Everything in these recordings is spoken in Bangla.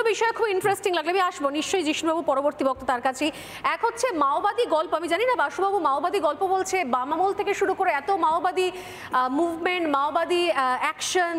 বিষয় খুব ইন্টারেস্টিং লাগলে আমি আসবো নিশ্চয়ই জিষ্ণুবাবু পরবর্তী বক্তা তার কাছে। এক হচ্ছে মাওবাদী গল্প, আমি জানি না বাসুবাবু মাওবাদী গল্প বলছে, বাম আমল থেকে শুরু করে এত মাওবাদী মুভমেন্ট, মাওবাদী অ্যাকশন,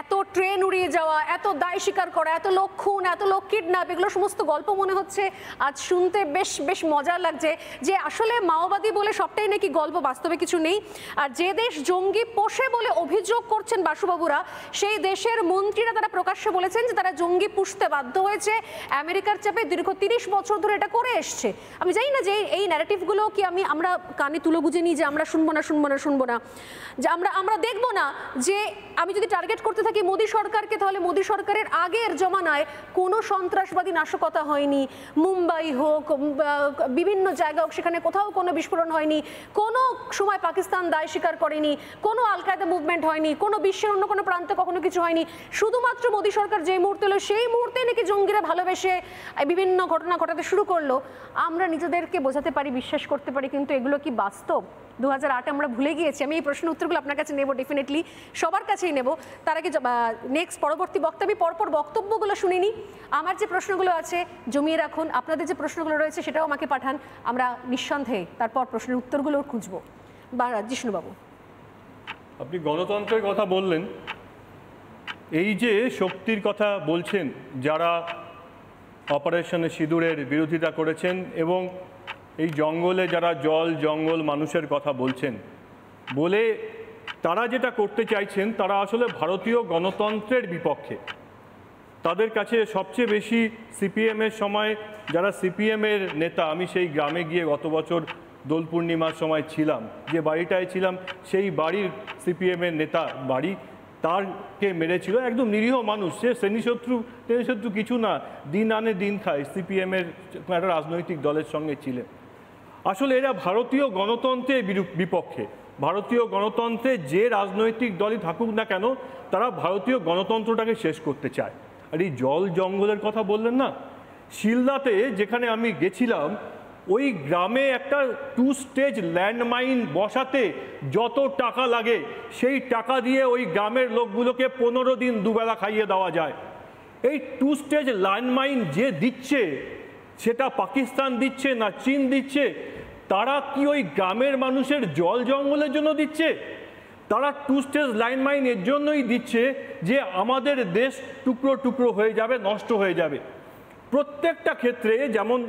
এত ট্রেন উড়িয়ে যাওয়া, এত দায় স্বীকার করা, এত লোক খুন, এত লোক কিডন্যাপ, এগুলো সমস্ত গল্প মনে হচ্ছে আজ শুনতে বেশ বেশ মজা লাগছে যে আসলে মাওবাদী বলে সবটাই নাকি গল্প, বাস্তবে কিছু নেই। আর যে দেশ জঙ্গি পোষে বলে অভিযোগ করছেন বাসুবাবুরা, সেই দেশের মন্ত্রীরা তারা প্রকাশ্যে বলেছেন যে তারা জঙ্গি পুষতে বাধ্য হয়েছে, আমেরিকার চাপে দীর্ঘ 30 বছর ধরে এটা করে এসছে। আমি জানি না যে এই ন্যারেটিভগুলো কি আমরা কানে তুলে বুঝে নিই যে আমরা শুনবো না, যে আমরা দেখবো না যে আমি যদি টার্গেট করতে থাকি মোদী সরকারকে, তাহলে মোদী সরকারের আগের জমানায় কোনো সন্ত্রাসবাদী নাশকতা হয়নি, মুম্বাই হোক, বিভিন্ন জায়গা হোক, সেখানে কোথাও কোনো বিস্ফোরণ হয়নি, কোনো সময় পাকিস্তান দায় স্বীকার করেনি, কোনো আল কায়দা মুভমেন্ট হয়নি, কোনো বিশ্বের অন্য কোনো প্রান্তে কখনো কিছু হয়নি। শুধুমাত্র মোদী সরকার যে মুহূর্তে এলো সেই মুহূর্তে নাকি জঙ্গিরা ভালোবেসে বিভিন্ন ঘটনা ঘটাতে শুরু করলো। আমরা নিজেদেরকে বোঝাতে পারি, বিশ্বাস করতে পারি, কিন্তু এগুলো কি বাস্তব? 2008 আমরা ভুলে গিয়েছি। আমি এই প্রশ্নের উত্তরগুলো আপনার কাছে নেব, ডেফিনেটলি সবার কাছেই নেব। তার আগে নেক্সট পরবর্তী বক্তা আমি পরপর বক্তব্যগুলো শুনিনি। আমার যে প্রশ্নগুলো আছে জমিয়ে রাখুন, আপনাদের যে প্রশ্নগুলো রয়েছে সেটাও আমাকে পাঠান, আমরা নিঃসন্দেহে তারপর প্রশ্নের উত্তরগুলো খুঁজব। জিষ্ণুবাবু, আপনি গণতন্ত্রের কথা বললেন, এই যে শক্তির কথা বলছেন যারা অপারেশনে সিঁদুরের বিরোধিতা করেছেন এবং এই জঙ্গলে যারা জঙ্গল মানুষের কথা বলছেন, বলে তারা যেটা করতে চাইছেন তারা আসলে ভারতীয় গণতন্ত্রের বিপক্ষে। তাদের কাছে সবচেয়ে বেশি সিপিএমের সময় যারা সিপিএমের নেতা, আমি সেই গ্রামে গিয়ে গত বছর দোল পূর্ণিমার সময় ছিলাম, যে বাড়িটায় ছিলাম সেই বাড়ির সিপিএমের নেতা বাড়ি, তারকে মেরেছিল একদম নিরীহ মানুষ, সে শ্রেণীশত্রু কিছু না, দিন আনে দিন খায়, সিপিএমের একটা রাজনৈতিক দলের সঙ্গে ছিলেন। আসলে এরা ভারতীয় গণতন্ত্রের বিপক্ষে। ভারতীয় গণতন্ত্রে যে রাজনৈতিক দলই থাকুক না কেন, তারা ভারতীয় গণতন্ত্রটাকে শেষ করতে চায়। আর এই জঙ্গলের কথা বললেন না, শিলদাতে যেখানে আমি গেছিলাম, ওই গ্রামে একটা 2 স্টেজ ল্যান্ডমাইন বসাতে যত টাকা লাগে সেই টাকা দিয়ে ওই গ্রামের লোকগুলোকে 15 দিন দুবেলা খাইয়ে দেওয়া যায়। এই 2 স্টেজ ল্যান্ডমাইন যে দিচ্ছে, সেটা পাকিস্তান দিচ্ছে না চীন দিচ্ছে? তারা কি ওই গ্রামের মানুষের জঙ্গলের জন্য দিচ্ছে? তারা 2 স্টেজ ল্যান্ডমাইন এর জন্যই দিচ্ছে যে আমাদের দেশ টুকরো টুকরো হয়ে যাবে, নষ্ট হয়ে যাবে। প্রত্যেকটা ক্ষেত্রে, যেমন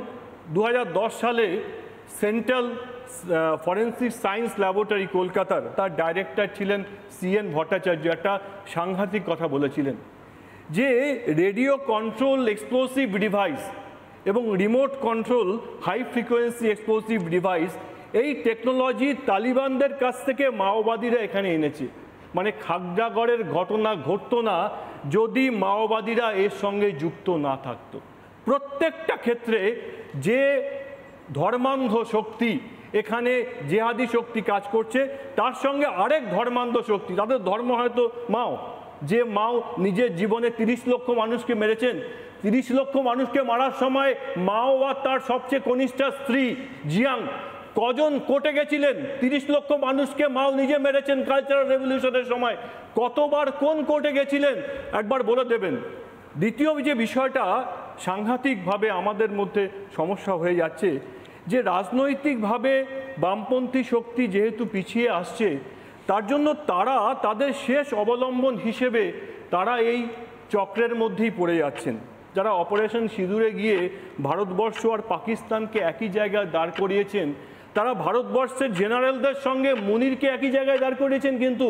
2010 সালে সেন্ট্রাল ফরেন্সিক সায়েন্স ল্যাবরেটরি কলকাতার তার ডাইরেক্টর ছিলেন CN ভট্টাচার্য, একটা সাংঘাতিক কথা বলেছিলেন যে রেডিও কন্ট্রোল এক্সপ্লোসিভ ডিভাইস এবং remote control high frequency explosive device, এই টেকনোলজি তালিবানদের কাছ থেকে মাওবাদীরা এখানে এনেছে। মানে খাগড়াগড়ের ঘটনা ঘটতো না যদি মাওবাদীরা এর সঙ্গে যুক্ত না থাকতো। প্রত্যেকটা ক্ষেত্রে যে ধর্মান্ধ শক্তি এখানে জেহাদি শক্তি কাজ করছে, তার সঙ্গে আরেক ধর্মান্ধ শক্তি, তাদের ধর্ম হয়তো মাও, যে মাও নিজের জীবনে 30 লক্ষ মানুষকে মেরেছেন। 30 লক্ষ মানুষকে মারার সময় মাও আর তার সবচেয়ে কনিষ্ঠ স্ত্রী জিয়াং কজন কোর্টে গেছিলেন? 30 লক্ষ মানুষকে মাও নিজে মেরেছেন কালচারাল রেভলিউশনের সময়। কতবার কোন কোর্টে গেছিলেন একবার বলে দেবেন। দ্বিতীয় যে বিষয়টা সাংঘাতিকভাবে আমাদের মধ্যে সমস্যা হয়ে যাচ্ছে, যে রাজনৈতিকভাবে বামপন্থী শক্তি যেহেতু পিছিয়ে আসছে, তার জন্য তারা তাদের শেষ অবলম্বন হিসেবে তারা এই চক্রের মধ্যেই পড়ে যাচ্ছেন। যারা অপারেশন সিঁদুরে গিয়ে ভারতবর্ষ আর পাকিস্তানকে একই জায়গায় দাঁড় করিয়েছেন, তারা ভারতবর্ষের জেনারেলদের সঙ্গে মুনিরকে একই জায়গায় দাঁড় করিয়েছেন। কিন্তু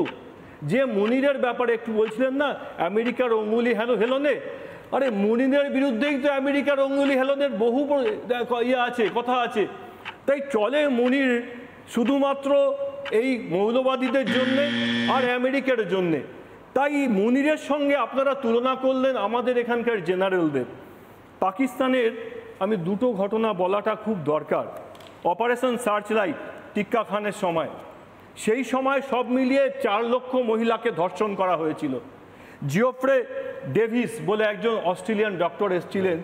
যে মুনিরের ব্যাপারে একটু বলছিলেন না, আমেরিকার অঙ্গুলি হেলনে, আরে মুনিরের বিরুদ্ধেই তো আমেরিকার অঙ্গুলি হেলনের বহু কথা আছে। তাই চলে মুনির শুধুমাত্র এই মৌলবাদীদের জন্যে আর আমেরিকার জন্যে। তাই মুনিরের সঙ্গে আপনারা তুলনা করলেন আমাদের এখানকার জেনারেলদের। পাকিস্তানের আমি দুটো ঘটনা বলাটা খুব দরকার। অপারেশন সার্চলাইট টিক্কা খানের সময়, সেই সময় সব মিলিয়ে 4 লক্ষ মহিলাকে ধর্ষণ করা হয়েছিল। জিওফ্রে ডেভিস বলে একজন অস্ট্রেলিয়ান ডক্টর এসেছিলেন,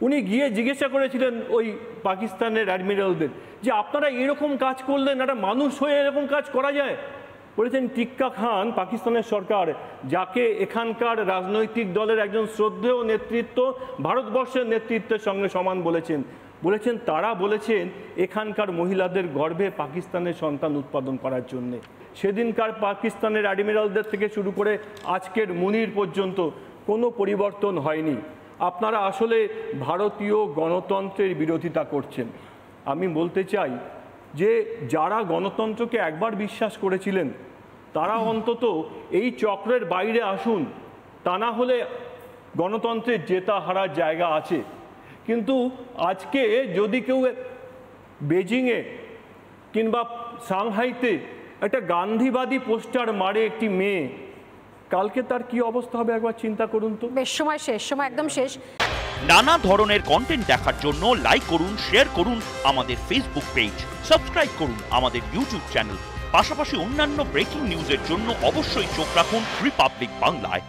উনি গিয়ে জিজ্ঞাসা করেছিলেন ওই পাকিস্তানের অ্যাডমিরালদের যে আপনারা এরকম কাজ করলেন, একটা মানুষ হয়ে এরকম কাজ করা যায়? বলেছেন টিক্কা খান পাকিস্তানের সরকার, যাকে এখানকার রাজনৈতিক দলের একজন শ্রদ্ধেয় নেতৃত্ব ভারতবর্ষের নেতৃত্বের সঙ্গে সমান বলেছেন তারা বলেছেন এখানকার মহিলাদের গর্ভে পাকিস্তানের সন্তান উৎপাদন করার জন্যে। সেদিনকার পাকিস্তানের অ্যাডমিরালদের থেকে শুরু করে আজকের মুনির পর্যন্ত কোনো পরিবর্তন হয়নি। আপনারা আসলে ভারতীয় গণতন্ত্রের বিরোধিতা করছেন। আমি বলতে চাই যে যারা গণতন্ত্রকে একবার বিশ্বাস করেছিলেন তারা অন্তত এই চক্রের বাইরে আসুন, তা না হলে গণতন্ত্রের জেতা হারার জায়গা আছে। কিন্তু আজকে যদি কেউ বেজিংয়ে কিংবা সাংহাইতে একটা গান্ধীবাদী পোস্টার মারে একটি মেয়ে, কালকে তার কি অবস্থা হবে একবার চিন্তা করুন তো। বেশ, সময় একদম শেষ। নানা ধরনের কন্টেন্ট দেখার জন্য লাইক করুন, শেয়ার করুন আমাদের ফেসবুক পেজ, সাবস্ক্রাইব করুন আমাদের ইউটিউব চ্যানেল। পাশাপাশি অন্যান্য ব্রেকিং নিউজের জন্য অবশ্যই চোখ রাখুন রিপাবলিক বাংলায়।